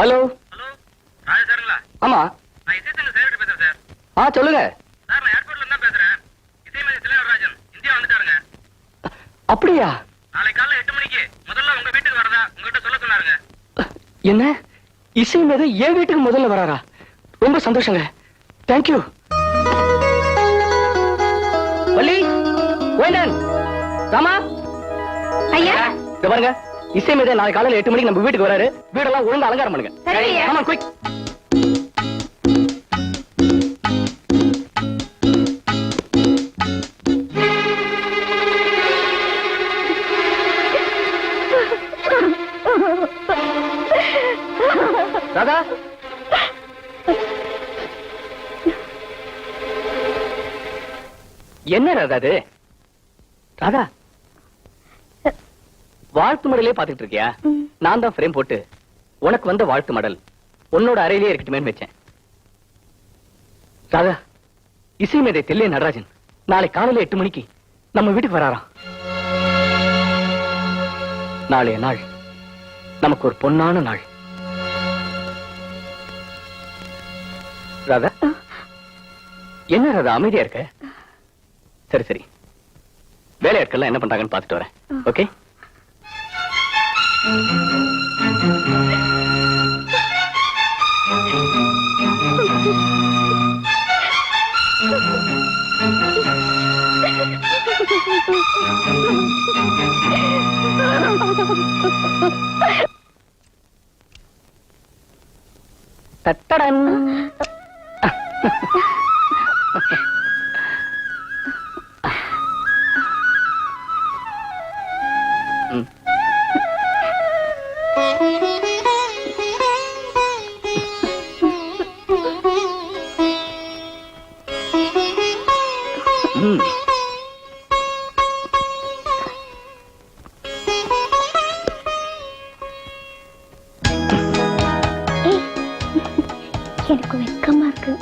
Hello hello ராஜா சாருங்களா? ஆமா. நான் இசைத்தமிழ் சேகர் பேசுறேன் சார். சொல்லுங்க சார். நான் ஏர்போர்ட்ல இருந்து தான் பேசுறேன். இசைமதி திலகராஜன் இந்தியா வந்துட்டாருங்க. அப்படியா? நாளை காலைல 8 மணிக்கு முதல்ல உங்க வீட்டுக்கு வரதா உங்ககிட்ட சொல்ல சொன்னாருங்க. என்ன இசை மீது என் வீட்டுக்கு முதல்ல வராரா? ரொம்ப சந்தோஷங்க. தேங்க்யூ. வள்ளி, கோவிந்தன், ராமா, ஐயா இத பாருங்க. இசை மீது நாளை காலையில 8 மணிக்கு நம்ம வீட்டுக்கு வராரு. வீடெல்லாம் ஒழுங்கா அலங்காரம் பண்ணுங்க. சரியா? ஆமா, குயிக். ராதா, என்ன ராதா அது? ராதா, வாழ்த்து மடலே பாத்துட்டு இருக்கியா? நான் தான் ஃப்ரேம் போட்டு உனக்கு வந்த வாழ்த்து மடல் உன்னோட அறையிலேயே இருக்கட்டுமே வச்சேன். ராதா, இசை மேதை தில்லை நடராஜன் நாளை காலையில 8 மணிக்கு நம்ம வீட்டுக்கு வராராம். நாளைய நாள் நமக்கு ஒரு பொன்னான நாள். ராதா, என்ன ராதா அமைதியா இருக்க? சரி சரி, வேலையாட்கள்லாம் என்ன பண்றாங்கன்னு பாத்துட்டு வரேன். ஓகே? தட்டடன். எனக்கு வெக்கமா இருக்கு.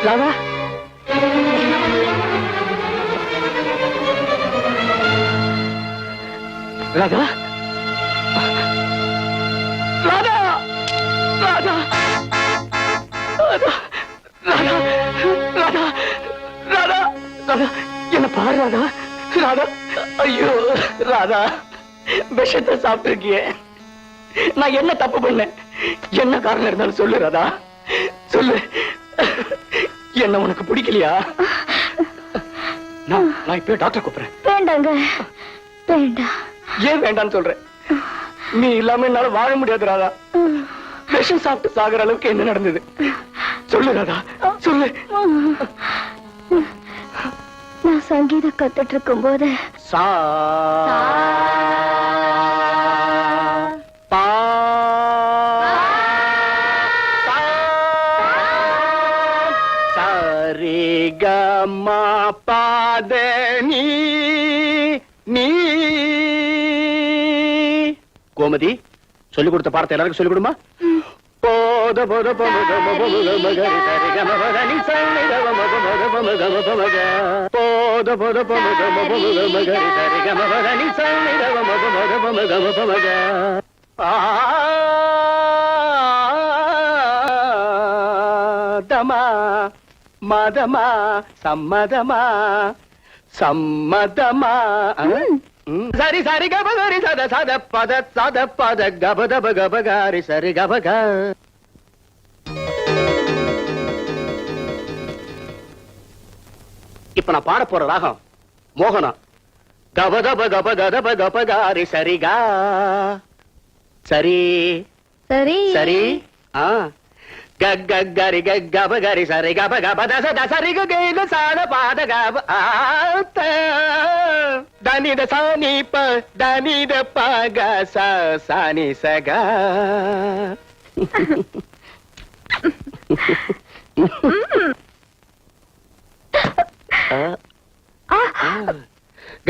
ராதா, ராதா, ராதா, ராதா, ராதா, ராதா, ராதா, ராதா, ராதா, என்ன பாரு ராதா, ராதா, ஐயோ ராதா, விஷத்தை சாப்பிட்டு இருக்கியே. நான் என்ன தப்பு பண்ணேன்? என்ன காரணம் இருந்தாலும் சொல்லு ராதா, சொல்லு. என்ன உனக்கு பிடிக்கலையா? நான் இப்ப டாக்டர் கூப்பிடுறேன். வேண்டாங்க, வேண்டாம். ஏன் வேண்டான்னு சொல்றேன்? நீ இல்லாம என்னால வாழ முடியாது ராதா. விஷம் சாப்பிட்டு சாகுற அளவுக்கு என்ன நடந்தது சொல்லு ராதா, சொல்லு. நான் சங்கீதம் கத்துட்டு இருக்கும் போது பா பாத நீ நீ கோமதி சொல்லிக் கொடுத்த பாடத்தை எல்லாருக்கும் சொல்லிக் கொடுமா. போத போத பமக மகரி சரி கம பதனி சரி கம மக பமக போத போத பமக மகரி சரி கம பதனி சரி கம மக பமக தமா மதமா சம்மதமா சம்மதமா சரி சரி கபகரி சத சத பத கபதப கபகாரி சரி கபக. இப்ப நான் பாட போற ராகம் மோகனம். கபதப கப கதப கபகாரி சரிகா சரி சரி சரி ஆ கரி கபகரி சரி கப கப தச தசரி க சாத பாத கப ஆத்த தனித சானி ப தனித பக ச சானி சக.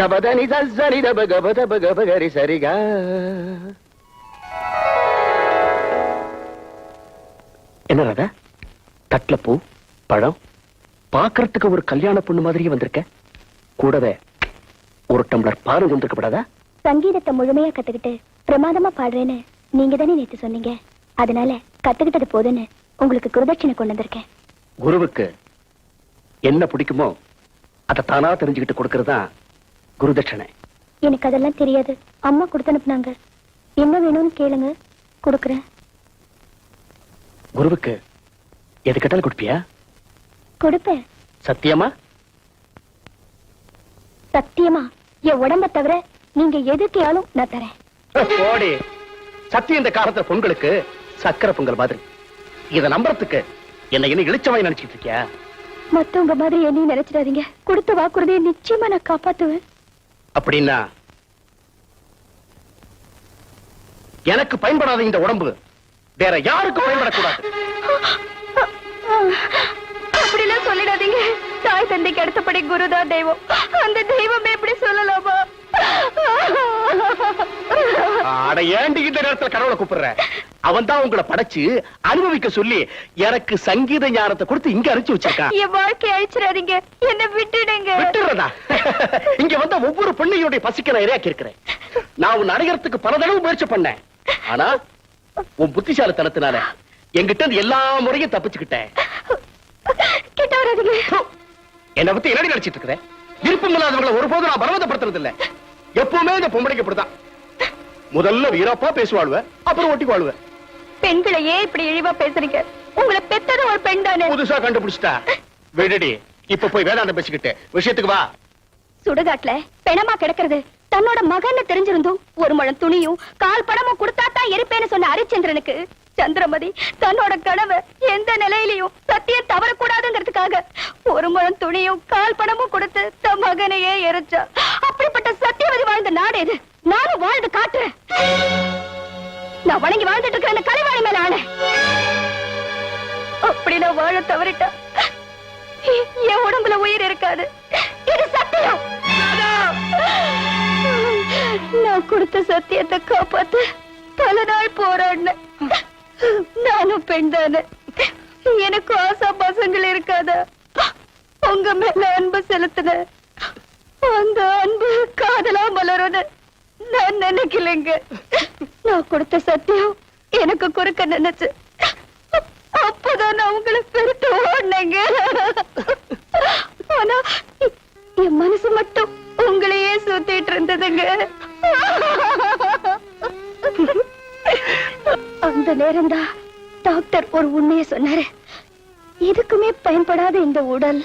கபதனி சரி தப கபதப கபகரி சரிகா. என்ன ராதா, தட்டுல பூ பழம் பாக்குறதுக்கு ஒரு கல்யாண பொண்ணு மாதிரியே வந்திருக்க. கூடவே ஒரு டம்ளர் பால் வந்திருக்கப்படாதா? சங்கீதத்தை முழுமையா கத்துக்கிட்டு பிரமாதமா பாடுறேன்னு நீங்க தானே நேத்து சொன்னீங்க. அதனால கத்துக்கிட்டது போதுன்னு உங்களுக்கு குருதட்சணை கொண்டு வந்திருக்கேன். குருவுக்கு என்ன பிடிக்குமோ அதை தானா தெரிஞ்சுக்கிட்டு கொடுக்கறதுதான் குருதட்சணை. எனக்கு அதெல்லாம் தெரியாது. அம்மா கொடுத்து அனுப்புனாங்க. என்ன வேணும்னு கேளுங்க, கொடுக்குறேன். குருவுக்கு எது கேட்டாலும் கொடுப்பியா? கொடுப்பேன். சத்தியமா? சத்தியமா. என் உடம்ப தவிர நீங்க எதுக்கையாலும் நான் தரேன். போடி. சத்தியம் இந்த காலத்துல பொங்கலுக்கு சக்கரை பொங்கல் மாதிரி. இத நம்புறதுக்கு என்ன இன்னும் இழிச்சவாய் நினைச்சிட்டு இருக்கியா? மத்தவங்க மாதிரி என்னையும் நினைச்சிடாதீங்க. கொடுத்த வாக்குறுதியை நிச்சயமா நான் காப்பாத்துவேன். அப்படின்னா எனக்கு பயன்படாத இந்த உடம்பு வேற யாருக்கும் பயன்படக்கூடாது. அப்படிலாம் சொல்லிடாதீங்க. தாய் தந்தைக்கு அடுத்தபடி குருதான் தெய்வம். அந்த தெய்வமே எப்படி சொல்லலாமா? அட ஏண்டி இந்த நேரத்துல கடவுளை கூப்பிடுற? அவன் தான் உங்களை படைச்சு அனுபவிக்க சொல்லி எனக்கு சங்கீத ஞானத்தை கொடுத்து இங்க அனுப்பிச்சு வச்சிருக்கான். என் வாழ்க்கையை அழிச்சிடாதீங்க. என்ன விட்டுடுங்க. விட்டுறதா? இங்க வந்த ஒவ்வொரு பெண்ணையுடைய பசிக்க நான் இரையாக்கி இருக்கிறேன். நான் உன் அடையறதுக்கு பல தடவை முயற்சி பண்ணேன். ஆனா உன் புத்திசாலித்தனத்தினால என்கிட்ட எல்லா முறையும் தப்பிச்சுக்கிட்டேன். கிட்ட வராதீங்க. என்னை பத்தி என்னடி நினைச்சிட்டு இருக்கிற? விருப்பம் இல்லாதவங்களை ஒருபோதும் நான் பலவந்தப்படுத்துறது இல்ல. எப்பவுமே இந்த பொம்பளைக்கு அப்படிதான். முதல்ல வீரப்பா பேசுவாளுவ, அப்புறம் ஒட்டி வாழ்வ. பெண்களை ஏன் இப்படி இழிவா பேசுறீங்க? உங்களை பெத்தது ஒரு பெண் தானே. புதுசா கண்டுபிடிச்சிட்டா விடுடி. இப்ப போய் வேதாந்தம் பேசிக்கிட்டு விஷயத்துக்கு வா. சுடுகாட்டுல பெணமா கிடக்கிறது தன்னோட மகன்னு தெரிஞ்சிருந்தும் ஒரு முழம் துணியும் கால் பணமும் கொடுத்தாத்தான் இருப்பேன்னு சொன்ன ஹரிச்சந்திரனுக்கு சந்திரமதி தன்னோட கனவை எந்த நிலையிலையும் சத்தியம் தவறக்கூடாதுங்கிறதுக்காக ஒரு முழம் துணியும் கால் பணமும் கொடுத்து தன் மகனையே எரிச்சா. அப்படிப்பட்ட சத்தியவதி வாழ்ந்த நாடு இது. நானும் வாழ்ந்து காட்டுறேன். நான் வணங்கி வாழ்ந்துட்டு இருக்கிற அந்த கலைவாணி மேல ஆன அப்படி நான் வாழ தவறிட்டா என் உடம்புல உயிர் இருக்காது. இது சத்தியம். நான் கொடுத்த சத்தியத்தை காப்பாத்து பல நாள் போராடின. நானும் பெண் தானே. எனக்கு ஆசா பசங்கள் இருக்காதா? உங்க மேல அன்பு செலுத்தின அந்த அன்பு காதலா மலருன்னு நான் நினைக்கலைங்க. நான் கொடுத்த சத்தியம் எனக்கு குறுக்க நினைச்சு அப்பதான் நான் உங்களை பெருத்து ஓடினேங்க. ஆனா என் மனசு மட்டும் உங்களையே சுத்திட்டு இருந்ததுங்க. அந்த நேரம்தான் டாக்டர் ஒரு உண்மையை சொன்னாரு. எதுக்குமே பயன்படாத இந்த உடல்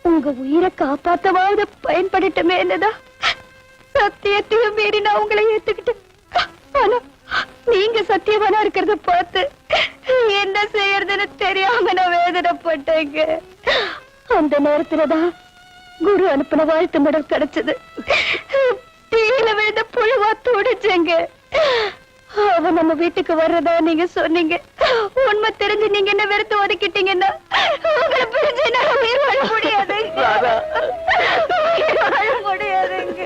உங்க உயிரை காப்பாத்தவாவது பயன்படட்டுமே என்னதான் சத்தியத்தையும் மீறி நான் உங்களை ஏத்துக்கிட்டேன். ஆனா நீங்க சத்தியவானா இருக்கிறத பார்த்து என்ன செய்யறதுன்னு தெரியாம நான் வேதனைப்பட்டேங்க. அந்த நேரத்துலதான் குரு அனுப்பின வாழ்த்து மடல் கிடைச்சது. தீயில விழுந்த புழுவா துடிச்சேங்க. அவ நம்ம வீட்டுக்கு வர்றதா நீங்க சொன்னீங்க. உண்மை தெரிஞ்சு நீங்க என்ன வெறுத்து ஒதுக்கிட்டீங்கன்னா உங்களை பிரிஞ்சு என்னால உயிர் வாழ முடியாதுங்க. உயிர் வாழ முடியாதுங்க.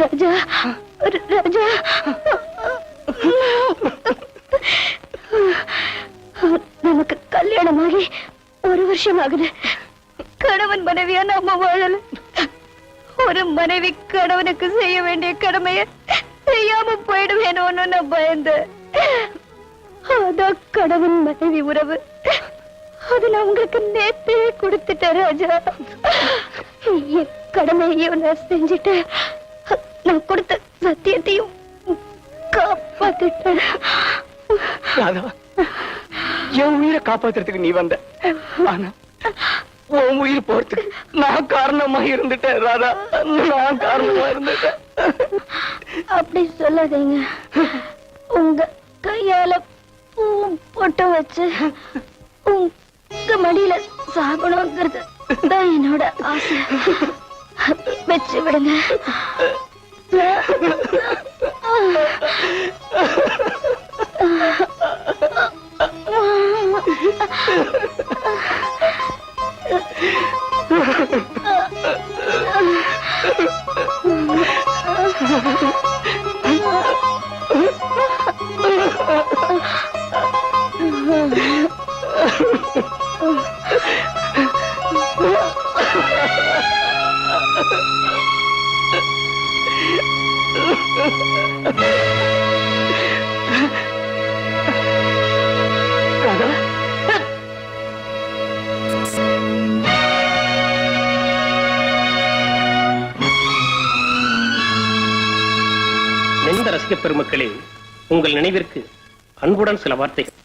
ராஜா, ராஜா, நமக்கு கல்யாணமாகி 1 வருஷம் ஆகுது. கணவன் மனைவியா நாம வாழல. ஒரு மனைவி கணவனுக்கு செய்ய வேண்டிய கடமைய செய்யாம போயிடுவேணும்னு நான் பயந்தேன். அதான் கணவன் மனைவி உறவு. அது நான் உங்களுக்கு நேத்தே கொடுத்துட்டேன் ராஜா. என் கடமையையும் நான் செஞ்சுட்டேன். நான் கொடுத்த சத்தியத்தையும் காப்பாத்திட்டேன். என் உயிரை காப்பாத்துறதுக்கு நீ வந்த, ஆனா உன் உயிர் போறதுக்கு நான் காரணமா இருந்துட்டேன் ராதா. நான் காரணமா இருந்துட்டேன். அப்படி சொல்லாதீங்க. உங்க கையால பூவும் போட்டு வச்சு உங்க மடியில சாகணுங்கிறது தான் என்னோட ஆசை. வச்சு விடுங்க. நெந்த ரசிக பெருமக்களே, உங்கள் நினைவிற்கு அன்புடன் சில வார்த்தைகள்.